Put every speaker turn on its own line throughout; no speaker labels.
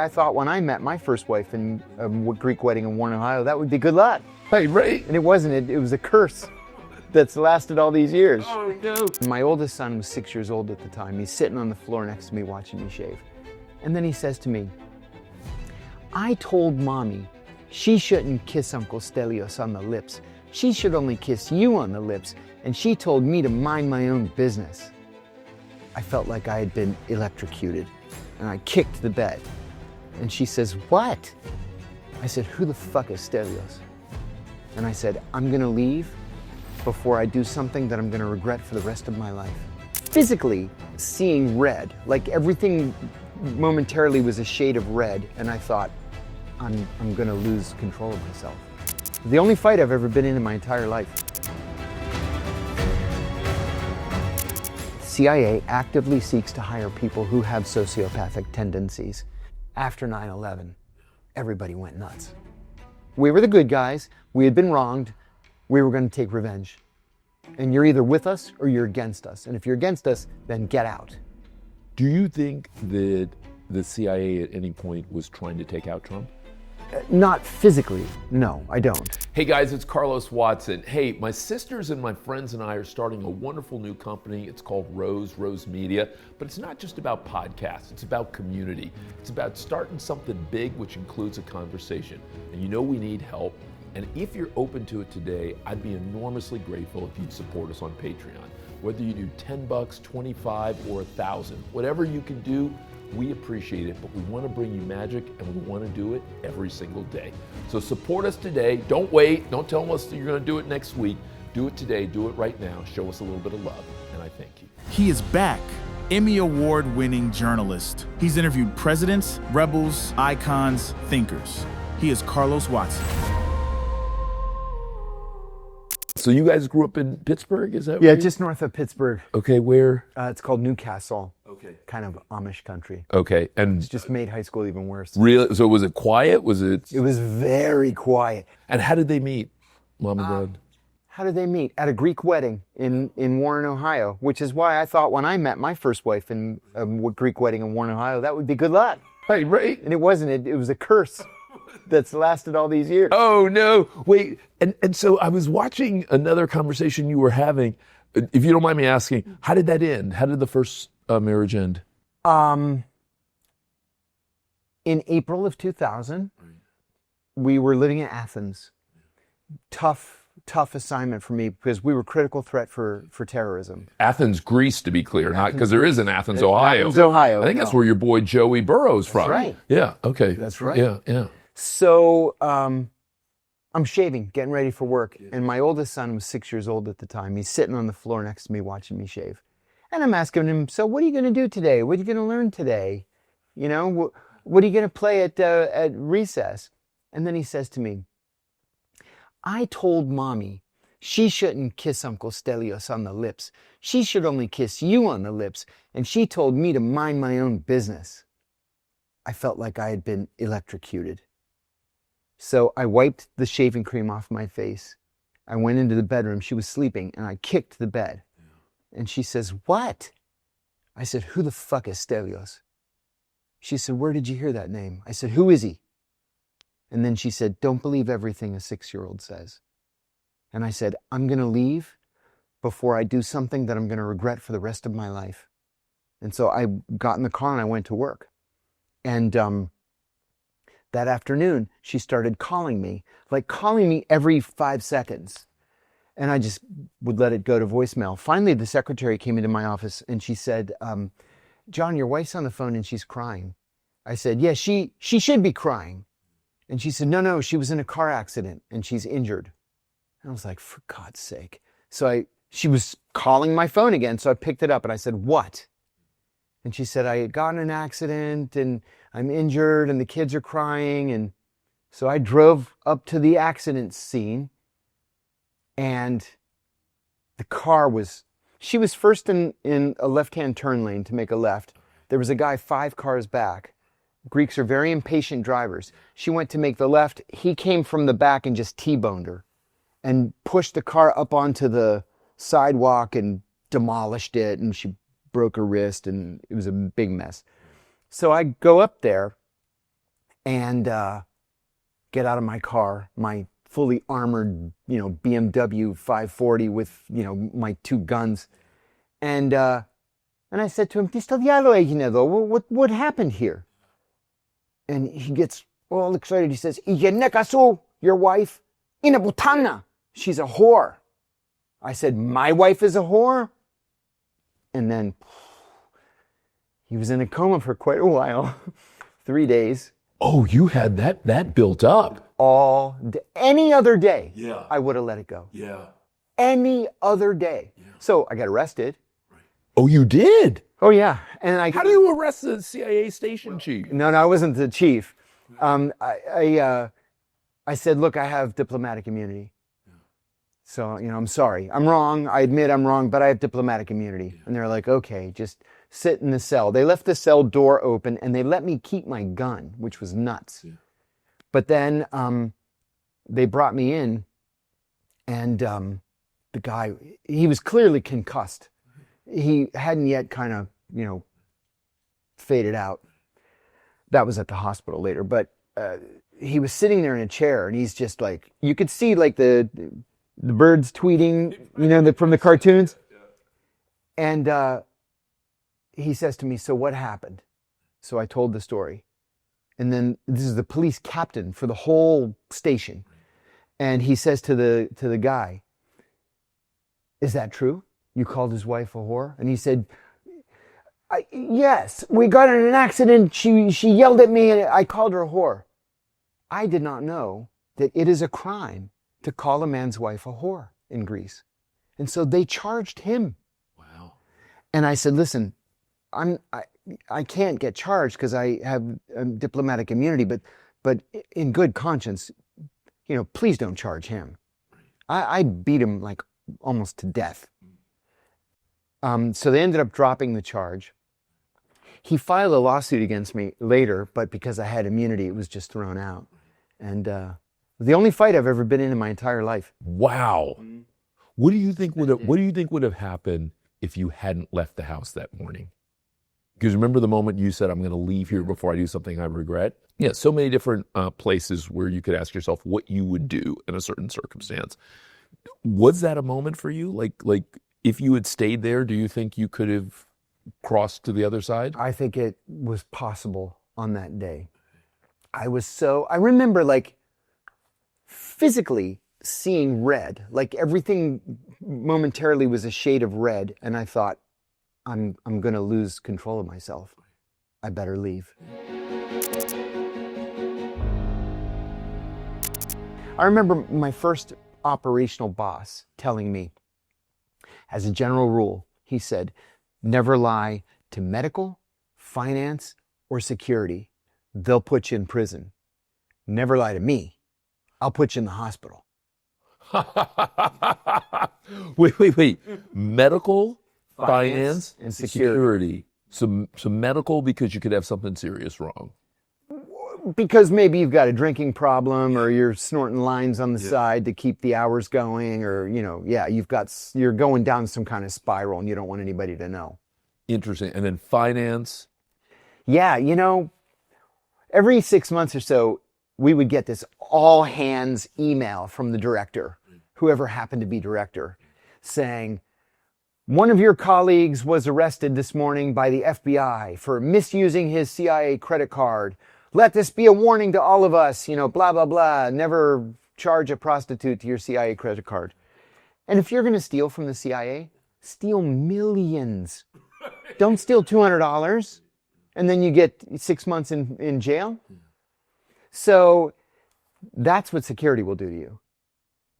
I thought when I met my first wife in a Greek wedding in Warren, Ohio, that would be good luck.
Hey, right.
And it wasn't. It was a curse that's lasted all these years.
Oh, no.
My oldest son was 6 years old at the time. He's sitting on the floor next to me watching me shave. And then he says to me, I told Mommy she shouldn't kiss Uncle Stelios on the lips. She should only kiss you on the lips. And she told me to mind my own business. I felt like I had been electrocuted. And I kicked the bed. And she says, what? I said, who the fuck is Stelios? And I said, I'm gonna leave before I do something that I'm gonna regret for the rest of my life. Physically seeing red, like everything momentarily was a shade of red, and I thought, I'm gonna lose control of myself. The only fight I've ever been in my entire life. CIA actively seeks to hire people who have sociopathic tendencies. After 9/11, everybody went nuts. We were the good guys, we had been wronged, we were going to take revenge. And you're either with us or you're against us. And if you're against us, then get out.
Do you think that the CIA at any point was trying to take out Trump?
Not physically, no, I don't.
Hey guys, it's Carlos Watson. Hey, my sisters and my friends and I are starting a wonderful new company. It's called Rose Media, but it's not just about podcasts, it's about community. It's about starting something big, which includes a conversation. And you know we need help. And if you're open to it today, I'd be enormously grateful if you'd support us on Patreon. Whether you do $10, 25, or 1,000, whatever you can do, we appreciate it, but we want to bring you magic and we want to do it every single day. So support us today. Don't wait. Don't tell us that you're going to do it next week. Do it today. Do it right now. Show us a little bit of love, and I thank you.
He is back. Emmy Award-winning journalist. He's interviewed presidents, rebels, icons, thinkers. He is Carlos Watson.
So you guys grew up in Pittsburgh, is that
Yeah,
right?
just north of Pittsburgh.
Okay, where?
It's called Newcastle.
Okay.
Kind of Amish country.
Okay, and
It's just made high school even worse.
really, so was it quiet? Was it?
It was very quiet.
And how did they meet, Mom and Dad?
How did they meet? At a Greek wedding in Warren, Ohio, which is why I thought when I met my first wife in a Greek wedding in Warren, Ohio, that would be good luck.
Hey, right.
And it wasn't. It was a curse that's lasted all these years.
Oh no! Wait, and so I was watching another conversation you were having. If you don't mind me asking, how did that end? How did the first marriage end?
In April of 2000, we were living in Athens. Tough assignment for me because we were critical threat for terrorism.
Athens, Greece, to be clear, not because there is an Athens, Ohio.
Athens, Ohio.
I think that's where your boy Joey Burrow's from.
right.
Yeah. Okay.
That's right.
Yeah.
So I'm shaving, getting ready for work, and my oldest son was 6 years old at the time. He's sitting on the floor next to me watching me shave. And I'm asking him, so what are you going to do today? What are you going to learn today? You know, what are you going to play at recess? And then he says to me, I told Mommy she shouldn't kiss Uncle Stelios on the lips. She should only kiss you on the lips. And she told me to mind my own business. I felt like I had been electrocuted. So I wiped the shaving cream off my face. I went into the bedroom. She was sleeping, and I kicked the bed. And she says, what? I said, who the fuck is Stelios? She said, where did you hear that name? I said, who is he? And then she said, don't believe everything a 6-year-old says. And I said, I'm going to leave before I do something that I'm going to regret for the rest of my life. And so I got in the car and I went to work. And that afternoon, she started calling me every 5 seconds. And I just would let it go to voicemail. Finally, the secretary came into my office and she said, John, your wife's on the phone and she's crying. I said, yeah, she should be crying. And she said, no, she was in a car accident and she's injured. And I was like, for God's sake. So she was calling my phone again. So I picked it up and I said, what? And she said, I had gotten in an accident and I'm injured and the kids are crying. And so I drove up to the accident scene and the car she was first in a left-hand turn lane to make a left. There was a guy 5 cars back. Greeks are very impatient drivers. She went to make the left. He came from the back and just T-boned her and pushed the car up onto the sidewalk and demolished it. And she broke her wrist and it was a big mess. So I go up there and get out of my car, my fully armored, BMW 540 with, my 2 guns. And I said to him, what happened here? And he gets all excited. He says, your wife, inabutana, she's a whore. I said, my wife is a whore? And then he was in a coma for quite a while, 3 days.
Oh, you had that built up.
All day. Any other day,
Yeah.
I would have let it go.
Yeah.
Any other day. Yeah. So I got arrested.
Right. Oh, you did?
Oh, yeah. And
How do you arrest the CIA station chief?
No, I wasn't the chief. I said, look, I have diplomatic immunity. Yeah. So, I'm sorry. I'm wrong. I admit I'm wrong, but I have diplomatic immunity. Yeah. And they're like, okay, just sit in the cell. They left the cell door open and they let me keep my gun, which was nuts. Yeah. But then they brought me in, and the guy, he was clearly concussed. He hadn't yet kind of, faded out. That was at the hospital later. But he was sitting there in a chair, and he's just like, you could see like the birds tweeting, from the cartoons. And he says to me, so what happened? So I told the story. And then this is the police captain for the whole station. And he says to the guy, is that true? You called his wife a whore? And he said, yes, we got in an accident. She yelled at me and I called her a whore. I did not know that it is a crime to call a man's wife a whore in Greece. And so they charged him.
Wow. And
I said, listen, I can't get charged because I have diplomatic immunity, but in good conscience, please don't charge him. I beat him like almost to death. So they ended up dropping the charge. He filed a lawsuit against me later, but because I had immunity, it was just thrown out. And the only fight I've ever been in my entire life.
Wow. What do you think would have happened if you hadn't left the house that morning? Because remember the moment you said, I'm going to leave here before I do something I regret? Yeah, so many different places where you could ask yourself what you would do in a certain circumstance. Was that a moment for you? Like if you had stayed there, do you think you could have crossed to the other side?
I think it was possible on that day. I remember like physically seeing red, like everything momentarily was a shade of red. And I thought, I'm going to lose control of myself. I better leave. I remember my first operational boss telling me, as a general rule, he said, never lie to medical, finance, or security. They'll put you in prison. Never lie to me. I'll put you in the hospital.
Wait. Medical, finance,
and security.
So medical because you could have something serious wrong.
Because maybe you've got a drinking problem or you're snorting lines on the side to keep the hours going or, you're going down some kind of spiral and you don't want anybody to know.
Interesting. And then finance?
Yeah, every 6 months or so, we would get this all hands email from the director, whoever happened to be director, saying, one of your colleagues was arrested this morning by the FBI for misusing his CIA credit card. Let this be a warning to all of us, blah, blah, blah. Never charge a prostitute to your CIA credit card. And if you're going to steal from the CIA, steal millions. Don't steal $200 and then you get 6 months in jail. So that's what security will do to you.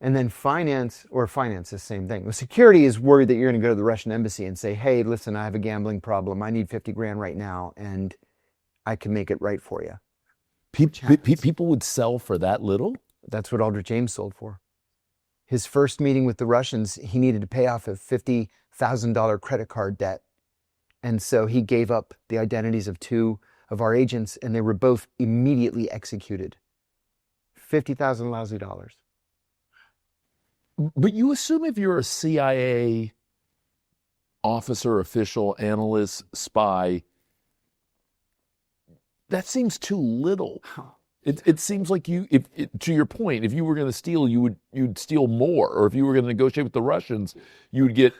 And then finance, the same thing. Well, security is worried that you're going to go to the Russian embassy and say, hey, listen, I have a gambling problem. I need 50 grand right now, and I can make it right for you.
People would sell for that little?
That's what Aldrich Ames sold for. His first meeting with the Russians, he needed to pay off a $50,000 credit card debt. And so he gave up the identities of 2 of our agents, and they were both immediately executed. 50,000 lousy dollars.
But you assume if you're a CIA officer, official, analyst, spy, that seems too little. It seems like to your point, if you were going to steal, you'd steal more, or if you were going to negotiate with the Russians, you would get.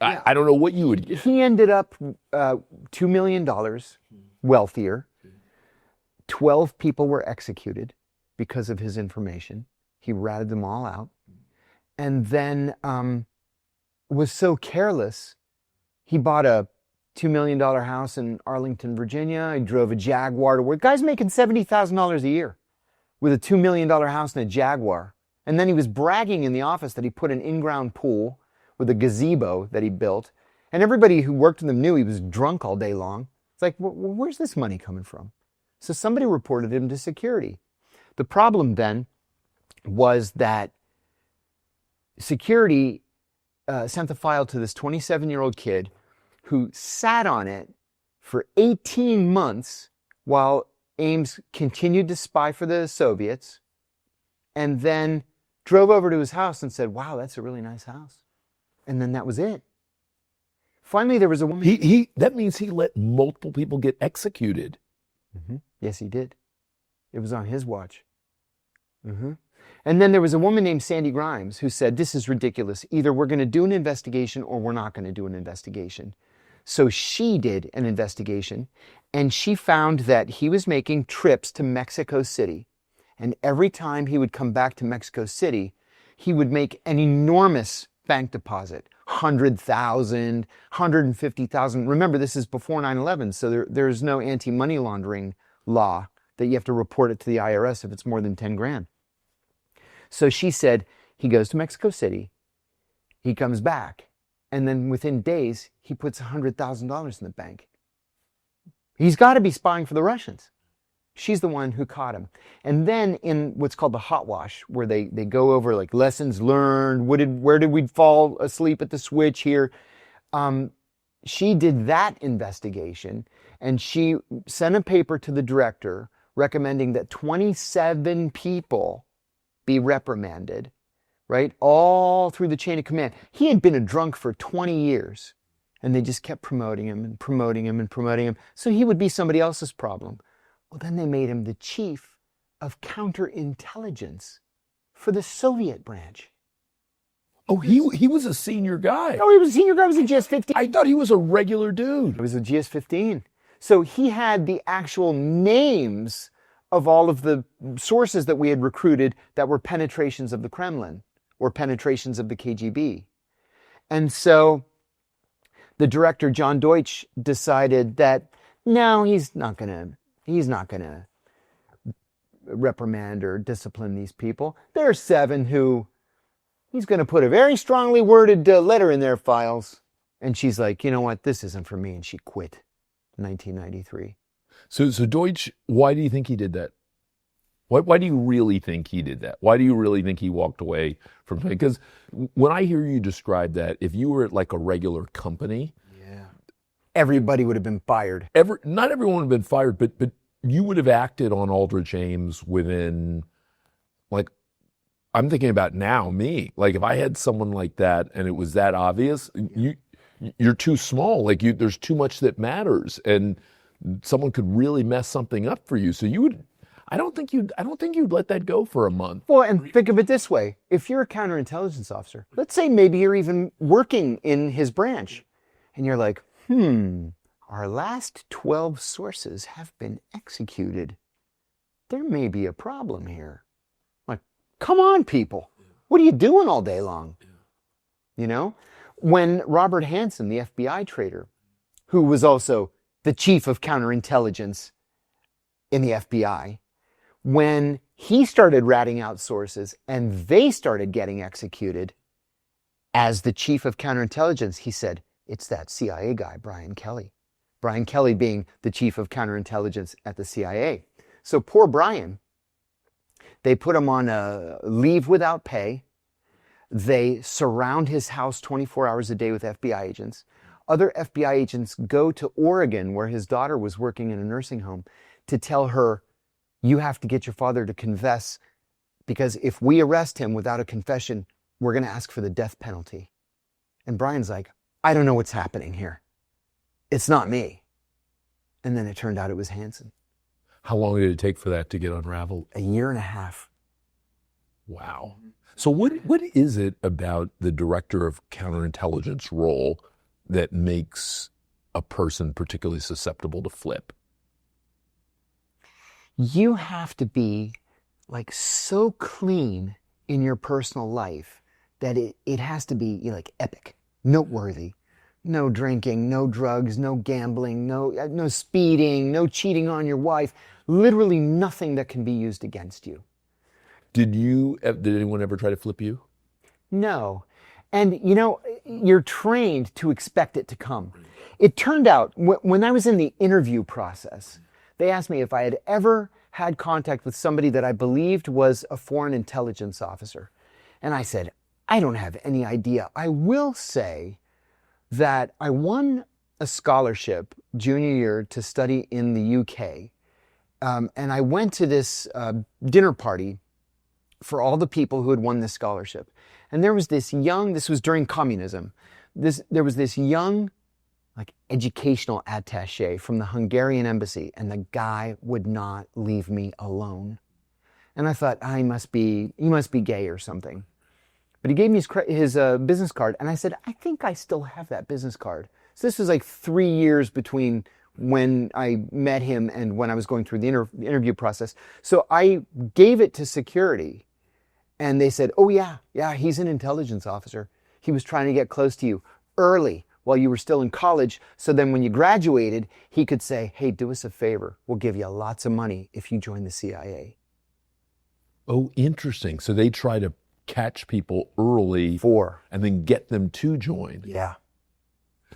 I don't know what you would get.
He ended up $2 million wealthier. 12 people were executed because of his information. He ratted them all out, and then was so careless. He bought a $2 million house in Arlington, Virginia. He drove a Jaguar to work. Guy's making $70,000 a year with a $2 million house and a Jaguar. And then he was bragging in the office that he put an in-ground pool with a gazebo that he built. And everybody who worked with him knew he was drunk all day long. It's like, where's this money coming from? So somebody reported him to security. The problem then was that security sent the file to this 27-year-old kid who sat on it for 18 months while Ames continued to spy for the Soviets, and then drove over to his house and said, wow, that's a really nice house. And then that was it. Finally, there was a woman.
That means he let multiple people get executed.
Mm-hmm. Yes, he did. It was on his watch. Mm-hmm. And then there was a woman named Sandy Grimes who said, this is ridiculous. Either we're going to do an investigation or we're not going to do an investigation. So she did an investigation, and she found that he was making trips to Mexico City. And every time he would come back to Mexico City, he would make an enormous bank deposit, 100,000, 150,000. Remember, this is before 9/11, so there's no anti-money laundering law that you have to report it to the IRS if it's more than 10 grand. So she said, he goes to Mexico City, he comes back, and then within days, he puts $100,000 in the bank. He's got to be spying for the Russians. She's the one who caught him. And then in what's called the hot wash, where they go over like lessons learned, where did we fall asleep at the switch here? She did that investigation, and she sent a paper to the director recommending that 27 people be reprimanded, right? All through the chain of command. He had been a drunk for 20 years, and they just kept promoting him and promoting him and promoting him. So he would be somebody else's problem. Well, then they made him the chief of counterintelligence for the Soviet branch.
Oh, he was a senior guy.
Oh, he was a senior guy. He was a GS-15.
I thought he was a regular dude.
It was a GS-15. So he had the actual names of all of the sources that we had recruited that were penetrations of the Kremlin or penetrations of the KGB. And so the director, John Deutsch, decided that no, he's not going to reprimand or discipline these people. There are 7 who he's going to put a very strongly worded letter in their files. And she's like, you know what, this isn't for me. And she quit in 1993.
So Deutsch, why do you think he did that? Why do you really think he did that? Why do you really think he walked away from it? Because when I hear you describe that, if you were at like a regular company,
everybody would have been fired.
Not everyone would have been fired, but you would have acted on Aldrich Ames within, like, I'm thinking about now, me. Like, if I had someone like that and it was that obvious, you're too small. Like, there's too much that matters, and someone could really mess something up for you. So you would. I don't think you'd let that go for a month.
Well, and think of it this way. If you're a counterintelligence officer, let's say maybe you're even working in his branch, and you're like, our last 12 sources have been executed. There may be a problem here. Like, come on, people. What are you doing all day long? You know? When Robert Hanssen, the FBI traitor, who was also the chief of counterintelligence in the FBI, when he started ratting out sources and they started getting executed, as the chief of counterintelligence, he said, it's that CIA guy, Brian Kelly. Brian Kelly being the chief of counterintelligence at the CIA. So poor Brian, they put him on a leave without pay. They surround his house 24 hours a day with FBI agents. Other FBI agents go to Oregon, where his daughter was working in a nursing home, to tell her, you have to get your father to confess, because if we arrest him without a confession, we're going to ask for the death penalty. And Brian's like, I don't know what's happening here. It's not me. And then it turned out it was Hanssen.
How long did it take for that to get unraveled?
A year and a half.
Wow. So what is it about the director of counterintelligence role that makes a person particularly susceptible to flip?
You have to be like so clean in your personal life that it has to be like epic, noteworthy. No drinking, no drugs, no gambling, no speeding, no cheating on your wife. Literally nothing that can be used against you.
Did anyone ever try to flip you?
No. And you're trained to expect it to come. It turned out when I was in the interview process, they asked me if I had ever had contact with somebody that I believed was a foreign intelligence officer. And I said, I don't have any idea. I will say that I won a scholarship junior year to study in the UK. And I went to this dinner party for all the people who had won this scholarship. And there was this was during communism, there was this young like educational attaché from the Hungarian embassy, and the guy would not leave me alone. And I thought, he must be gay or something. But he gave me his business card, and I said, I think I still have that business card. So this was like 3 years between when I met him and when I was going through the interview process. So I gave it to security, and they said, oh yeah, he's an intelligence officer. He was trying to get close to you early while you were still in college, so then when you graduated, he could say, hey, do us a favor. We'll give you lots of money if you join the CIA.
Oh, interesting. So they try to catch people early and then get them to join.
Yeah.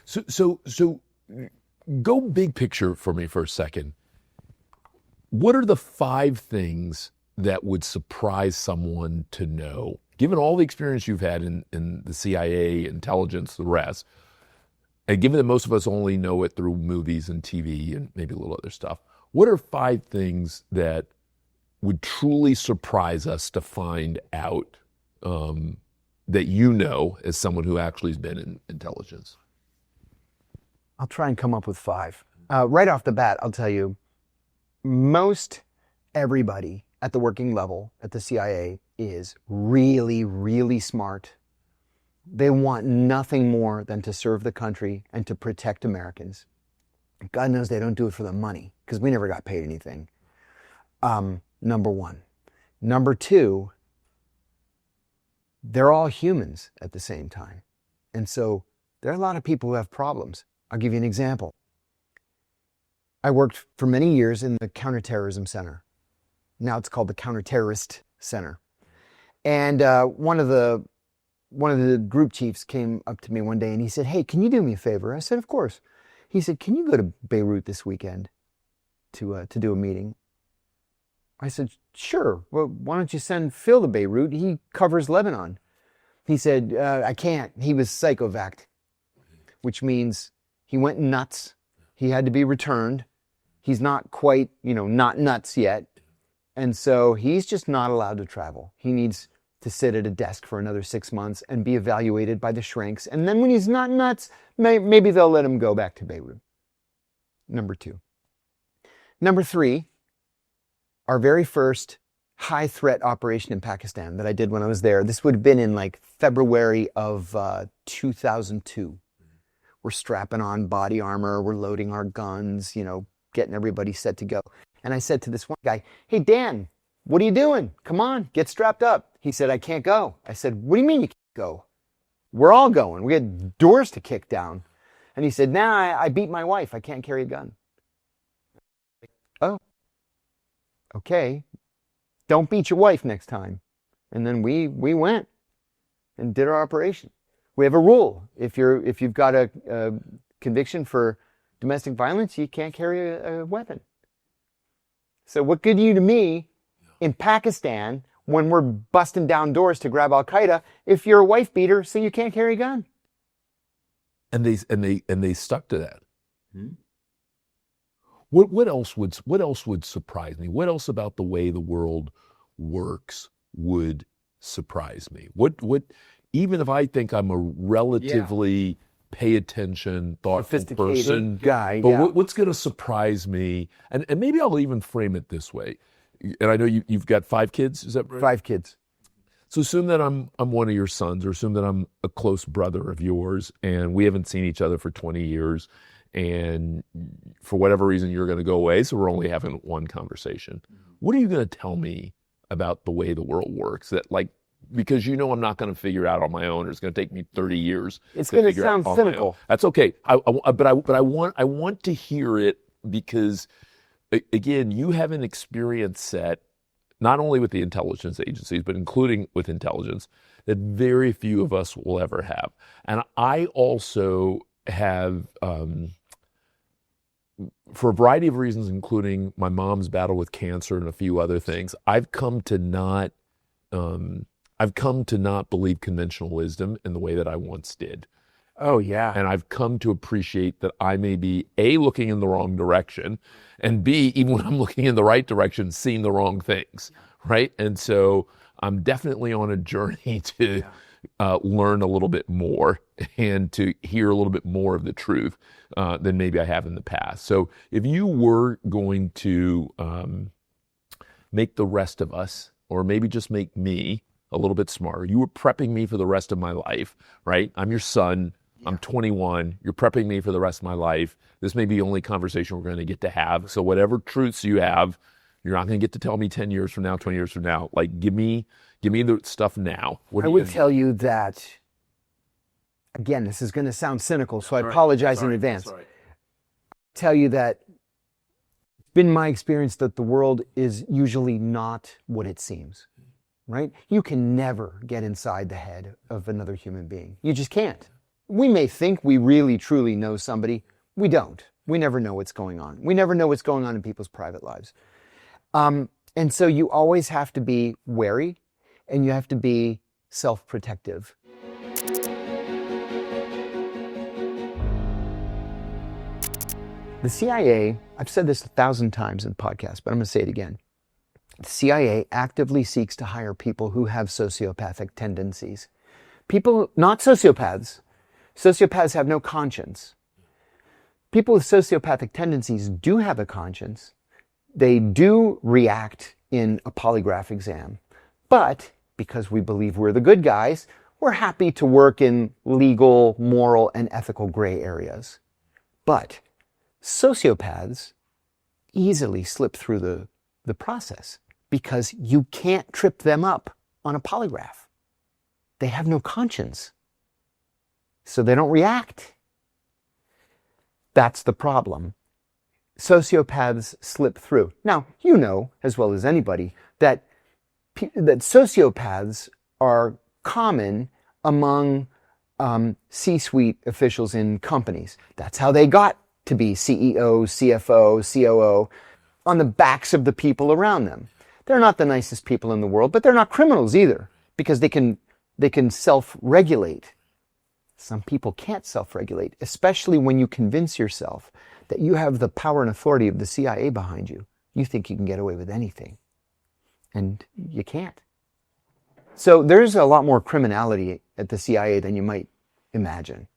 So go big picture for me for a second. What are the 5 things that would surprise someone to know, given all the experience you've had in the CIA, intelligence, the rest, and given that most of us only know it through movies and TV and maybe a little other stuff, what are 5 things that would truly surprise us to find out that as someone who actually has been in intelligence?
I'll try and come up with 5. Right off the bat, I'll tell you, most everybody at the working level at the CIA is really, really smart. They want nothing more than to serve the country and to protect Americans. God knows they don't do it for the money, because we never got paid anything. Number 1. Number 2, they're all humans at the same time. And so there are a lot of people who have problems. I'll give you an example. I worked for many years in the Counterterrorism Center. Now it's called the Counterterrorist Center. And one of the group chiefs came up to me one day and he said, hey, can you do me a favor? I said, of course. He said, can you go to Beirut this weekend to do a meeting? I said, sure. Well, why don't you send Phil to Beirut? He covers Lebanon. He said, I can't. He was psychovac, which means he went nuts. He had to be returned. He's not quite, not nuts yet. And so he's just not allowed to travel. He needs to sit at a desk for another 6 months and be evaluated by the shrinks. And then when he's not nuts, maybe they'll let him go back to Beirut. Number 2. Number 3, our very first high threat operation in Pakistan that I did when I was there. This would have been in like February of 2002. We're strapping on body armor. We're loading our guns, getting everybody set to go. And I said to this one guy, hey, Dan, what are you doing? Come on, get strapped up. He said, I can't go. I said, what do you mean you can't go? We're all going. We got doors to kick down. And he said, nah, I beat my wife. I can't carry a gun. Oh, okay. Don't beat your wife next time. And then we went and did our operation. We have a rule. If you've got a conviction for domestic violence, you can't carry a weapon. So what good are you to me in Pakistan when we're busting down doors to grab Al-Qaeda if you're a wife beater so you can't carry a gun?
And they stuck to that. Hmm? What else would surprise me? What else about the way the world works would surprise me? What even if I think I'm a relatively pay attention, thoughtful
Sophisticated
person.
guy,
But
yeah.
what's going to surprise me, and maybe I'll even frame it this way, and I know you've got 5 kids, is that right?
5 kids.
So assume that I'm one of your sons, or assume that I'm a close brother of yours, and we haven't seen each other for 20 years, and for whatever reason you're going to go away, so we're only having one conversation. What are you going to tell me about the way the world works? That, like, because I'm not going to figure it out on my own, or it's going to take me 30 years.
It's going to
figure out
sound
on my own.
cynical.
That's okay. But I want to hear it, because again, you have an experience set, not only with the intelligence agencies, but including with intelligence, that very few of us will ever have. And I also have, for a variety of reasons, including my mom's battle with cancer and a few other things, I've come to not believe conventional wisdom in the way that I once did.
Oh, yeah.
And I've come to appreciate that I may be A, looking in the wrong direction, and B, even when I'm looking in the right direction, seeing the wrong things, right? And so I'm definitely on a journey to learn a little bit more and to hear a little bit more of the truth than maybe I have in the past. So if you were going to make the rest of us, or maybe just make me a little bit smarter, you were prepping me for the rest of my life, right? I'm your son. I'm 21. You're prepping me for the rest of my life. This may be the only conversation we're going to get to have. So whatever truths you have, you're not going to get to tell me 10 years from now, 20 years from now. Like, give me the stuff now.
I would tell you that, again, this is going to sound cynical, so I apologize in advance. Tell you that it's been my experience that the world is usually not what it seems, right? You can never get inside the head of another human being. You just can't. We may think we really, truly know somebody. We don't. We never know what's going on. We never know what's going on in people's private lives. And so you always have to be wary, and you have to be self-protective. The CIA, I've said this 1,000 times in the podcast, but I'm going to say it again. The CIA actively seeks to hire people who have sociopathic tendencies. People, not sociopaths. Sociopaths have no conscience. People with sociopathic tendencies do have a conscience. They do react in a polygraph exam. But because we believe we're the good guys, we're happy to work in legal, moral, and ethical gray areas. But sociopaths easily slip through the process because you can't trip them up on a polygraph. They have no conscience, so they don't react. That's the problem. Sociopaths slip through. Now, you know as well as anybody that sociopaths are common among C-suite officials in companies. That's how they got to be CEO, CFO, COO, on the backs of the people around them. They're not the nicest people in the world, but they're not criminals either, because they can self-regulate. Some people can't self-regulate, especially when you convince yourself that you have the power and authority of the CIA behind you. You think you can get away with anything, and you can't. So there's a lot more criminality at the CIA than you might imagine.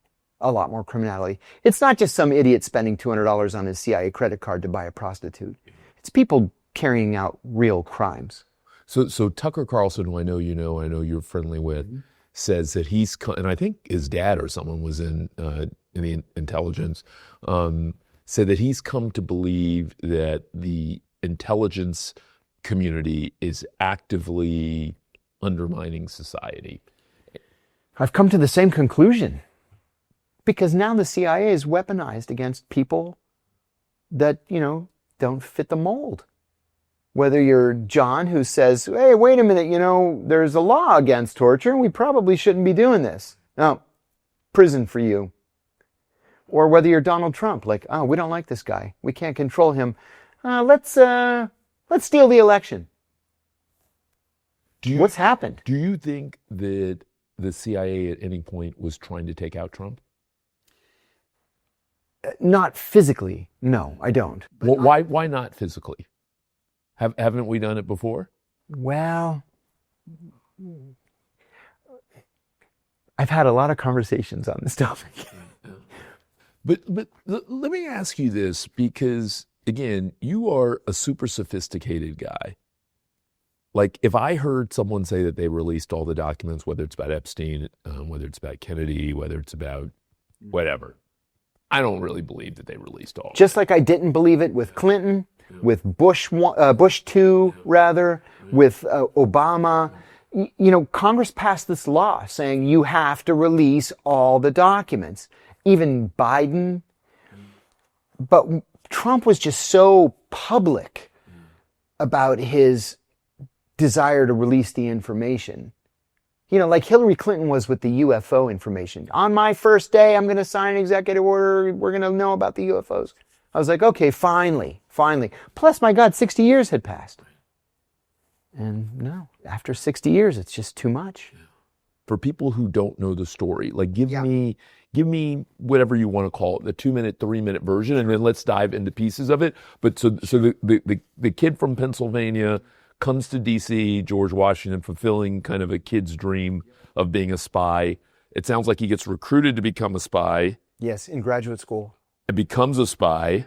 A lot more criminality. It's not just some idiot spending $200 on his CIA credit card to buy a prostitute. It's people carrying out real crimes.
So Tucker Carlson, who I know you're friendly with, says that and I think his dad or someone was in the intelligence, said that he's come to believe that the intelligence community is actively undermining society.
I've come to the same conclusion. Because now the CIA is weaponized against people that, don't fit the mold. Whether you're John, who says, hey, wait a minute, there's a law against torture, and we probably shouldn't be doing this. No, prison for you. Or whether you're Donald Trump, like, oh, we don't like this guy. We can't control him. Let's steal the election. What's happened?
Do you think that the CIA at any point was trying to take out Trump?
Not physically. No, I don't.
Well, why not physically? Haven't we done it before?
Well, I've had a lot of conversations on this topic.
But let me ask you this, because again, you are a super sophisticated guy. Like, if I heard someone say that they released all the documents, whether it's about Epstein, whether it's about Kennedy, whether it's about whatever, I don't really believe that they released all.
Just like I didn't believe it with Clinton, with Bush 2, rather, with Obama. Congress passed this law saying you have to release all the documents. Even Biden. But Trump was just so public about his desire to release the information. Like Hillary Clinton was with the UFO information. On my first day, I'm going to sign an executive order. We're going to know about the UFOs. I was like, okay, finally. Plus, my God, 60 years had passed. And no, after 60 years, it's just too much.
For people who don't know the story, like give me whatever you want to call it, the 2-minute, 3-minute version, and then let's dive into pieces of it. But so the kid from Pennsylvania comes to D.C., George Washington, fulfilling kind of a kid's dream of being a spy. It sounds like he gets recruited to become a spy.
Yes, in graduate school.
And becomes a spy.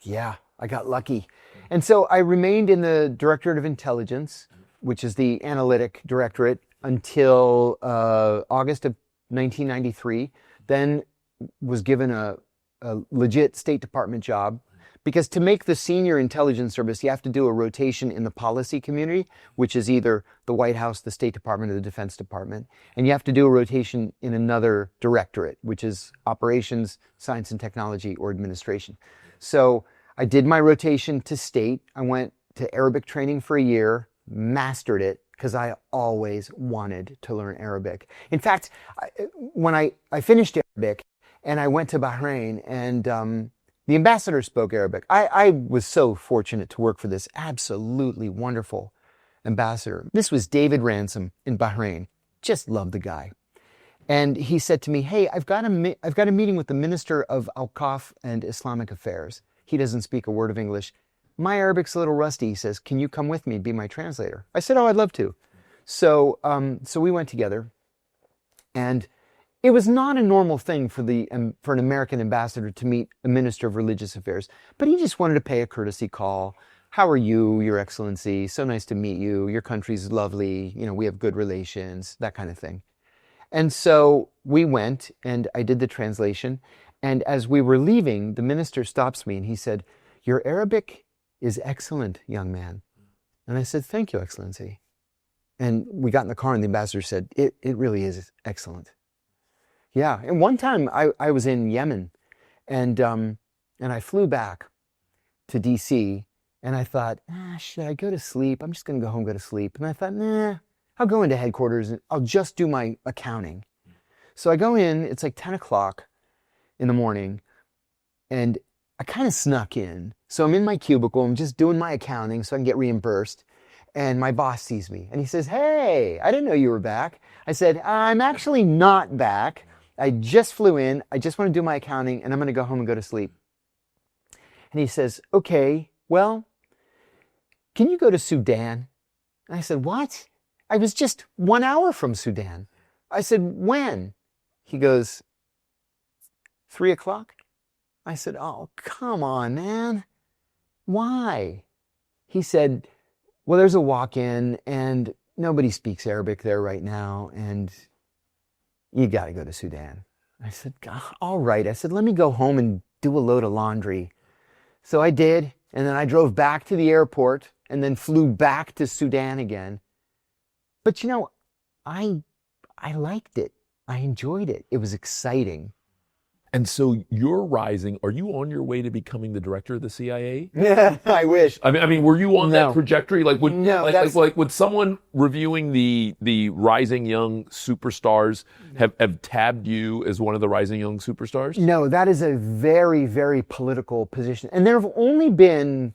Yeah, I got lucky. And so I remained in the Directorate of Intelligence, which is the analytic directorate, until August of 1993. Then was given a legit State Department job. Because to make the senior intelligence service, you have to do a rotation in the policy community, which is either the White House, the State Department, or the Defense Department. And you have to do a rotation in another directorate, which is Operations, Science and Technology, or Administration. So I did my rotation to State. I went to Arabic training for a year, mastered it, because I always wanted to learn Arabic. In fact, when I finished Arabic and I went to Bahrain, and the ambassador spoke Arabic. I was so fortunate to work for this absolutely wonderful ambassador. This was David Ransom in Bahrain. Just loved the guy. And he said to me, hey, I've got a meeting with the Minister of Awqaf and Islamic Affairs. He doesn't speak a word of English. My Arabic's a little rusty. He says, can you come with me and be my translator? I said, oh, I'd love to. So we went together. And it was not a normal thing for an American ambassador to meet a minister of religious affairs, but he just wanted to pay a courtesy call. How are you, Your Excellency? So nice to meet you. Your country's lovely. We have good relations, that kind of thing. And so we went, and I did the translation. And as we were leaving, the minister stops me, and he said, your Arabic is excellent, young man. And I said, thank you, Excellency. And we got in the car, and the ambassador said, it really is excellent. Yeah, and one time I was in Yemen, and I flew back to D.C., and I thought, should I go to sleep? I'm just going to go home, go to sleep. And I thought, I'll go into headquarters, and I'll just do my accounting. So I go in, it's like 10 o'clock in the morning, and I kind of snuck in. So I'm in my cubicle, I'm just doing my accounting so I can get reimbursed. And my boss sees me, and he says, hey, I didn't know you were back. I said, I'm actually not back. I just flew in, I just want to do my accounting, and I'm going to go home and go to sleep. And he says, okay, well, can you go to Sudan? And I said, what? I was just 1 hour from Sudan. I said, when? He goes, 3 o'clock? I said, oh, come on, man. Why? He said, well, there's a walk-in, and nobody speaks Arabic there right now, and you got to go to Sudan. I said, all right. I said, let me go home and do a load of laundry. So I did, and then I drove back to the airport and then flew back to Sudan again. But I liked it. I enjoyed it. It was exciting.
And so you're rising. Are you on your way to becoming the director of the CIA?
Yeah, I wish.
I mean, were you on that trajectory? Would someone reviewing the rising young superstars have tabbed you as one of the rising young superstars?
No, that is a very, very political position. And there have only been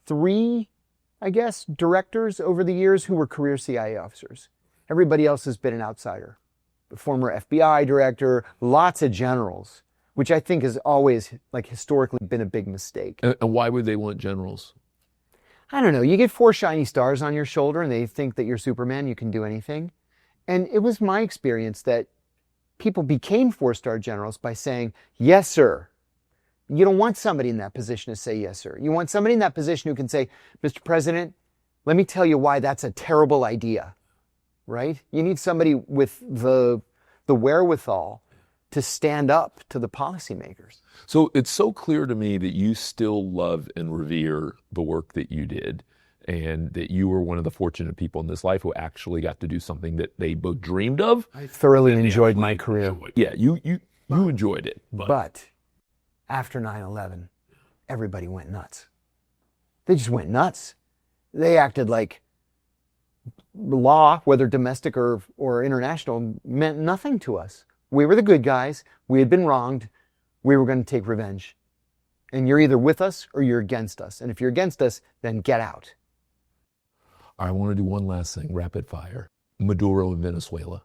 3, I guess, directors over the years who were career CIA officers. Everybody else has been an outsider. The former FBI director, lots of generals, which I think has always, historically been a big mistake.
And why would they want generals?
I don't know. You get 4 shiny stars on your shoulder and they think that you're Superman, you can do anything. And it was my experience that people became four-star generals by saying, yes, sir. You don't want somebody in that position to say, yes, sir. You want somebody in that position who can say, Mr. President, let me tell you why that's a terrible idea, right? You need somebody with the wherewithal to stand up to the policymakers.
So it's so clear to me that you still love and revere the work that you did, and that you were one of the fortunate people in this life who actually got to do something that they both dreamed of.
I thoroughly enjoyed my career.
Yeah, you enjoyed it.
But after 9/11, everybody went nuts. They just went nuts. They acted like law, whether domestic or international, meant nothing to us. We were the good guys. We had been wronged. We were going to take revenge. And you're either with us or you're against us. And if you're against us, then get out.
I want to do one last thing, rapid fire. Maduro in Venezuela.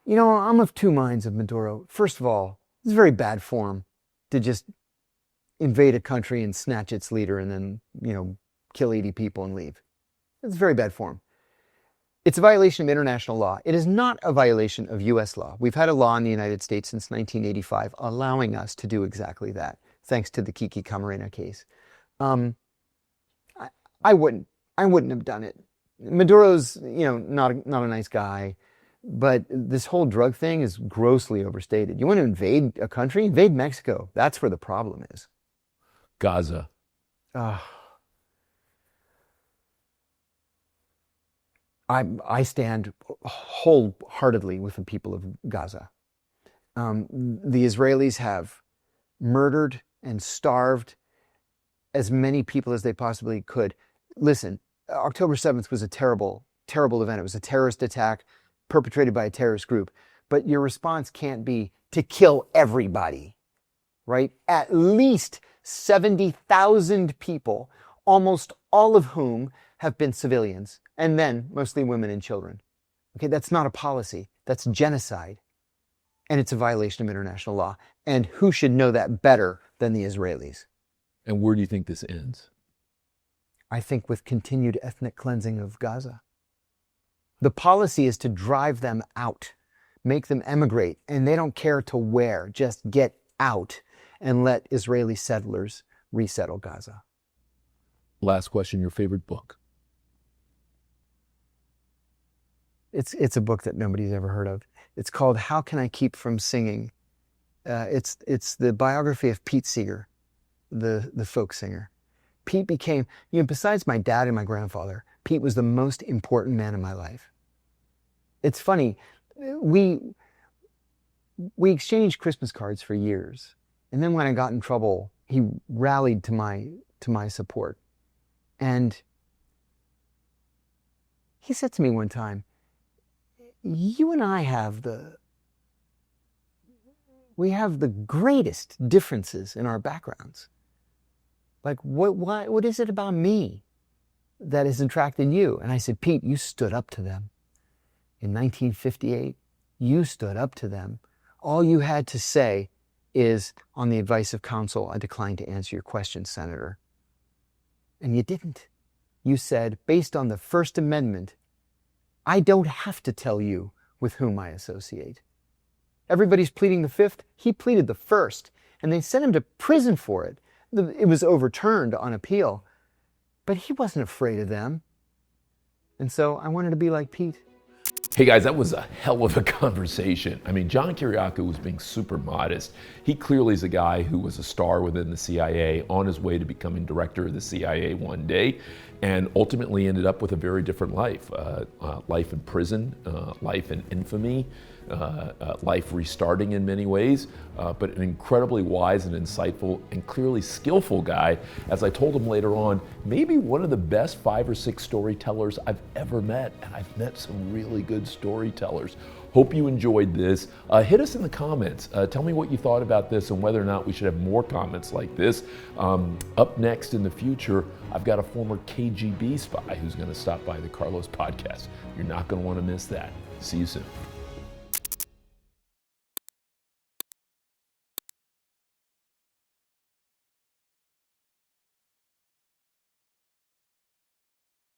You know, I'm of two minds of Maduro. First of all, it's very bad form to just invade a country and snatch its leader and then, kill 80 people and leave. It's very bad form. It's a violation of international law. It is not a violation of U.S. law. We've had a law in the United States since 1985 allowing us to do exactly that, thanks to the Kiki Camarena case. I wouldn't have done it. Maduro's, not a nice guy, but this whole drug thing is grossly overstated. You want to invade a country? Invade Mexico. That's where the problem is.
Gaza.
I stand wholeheartedly with the people of Gaza. The Israelis have murdered and starved as many people as they possibly could. Listen, October 7th was a terrible, terrible event. It was a terrorist attack perpetrated by a terrorist group. But your response can't be to kill everybody, right? At least 70,000 people, almost all of whom have been civilians, and then mostly women and children. Okay, that's not a policy. That's genocide. And it's a violation of international law. And who should know that better than the Israelis?
And where do you think this ends?
I think with continued ethnic cleansing of Gaza. The policy is to drive them out, make them emigrate, and they don't care to where. Just get out and let Israeli settlers resettle Gaza.
Last question, your favorite book?
It's a book that nobody's ever heard of. It's called How Can I Keep From Singing? It's the biography of Pete Seeger, the folk singer. Pete became, besides my dad and my grandfather, Pete was the most important man in my life. It's funny, we exchanged Christmas cards for years. And then when I got in trouble, he rallied to my support. And he said to me one time, you and I have the greatest differences in our backgrounds. Like, what is it about me that has attracted you? And I said, Pete, you stood up to them. In 1958, you stood up to them. All you had to say is, on the advice of counsel, I decline to answer your question, Senator. And you didn't. You said, based on the First Amendment, I don't have to tell you with whom I associate. Everybody's pleading the Fifth. He pleaded the First, and they sent him to prison for it. It was overturned on appeal, but he wasn't afraid of them. And so I wanted to be like Pete.
Hey guys, that was a hell of a conversation. I mean, John Kiriakou was being super modest. He clearly is a guy who was a star within the CIA, on his way to becoming director of the CIA one day, and ultimately ended up with a very different life. Life in prison, life in infamy, life restarting in many ways, but an incredibly wise and insightful and clearly skillful guy. As I told him later on, maybe one of the best 5 or 6 storytellers I've ever met, and I've met some really good storytellers. Hope you enjoyed this. Hit us in the comments. Tell me what you thought about this and whether or not we should have more comments like this. Up next in the future, I've got a former KGB spy who's going to stop by the Carlos podcast. You're not going to want to miss that. See you soon.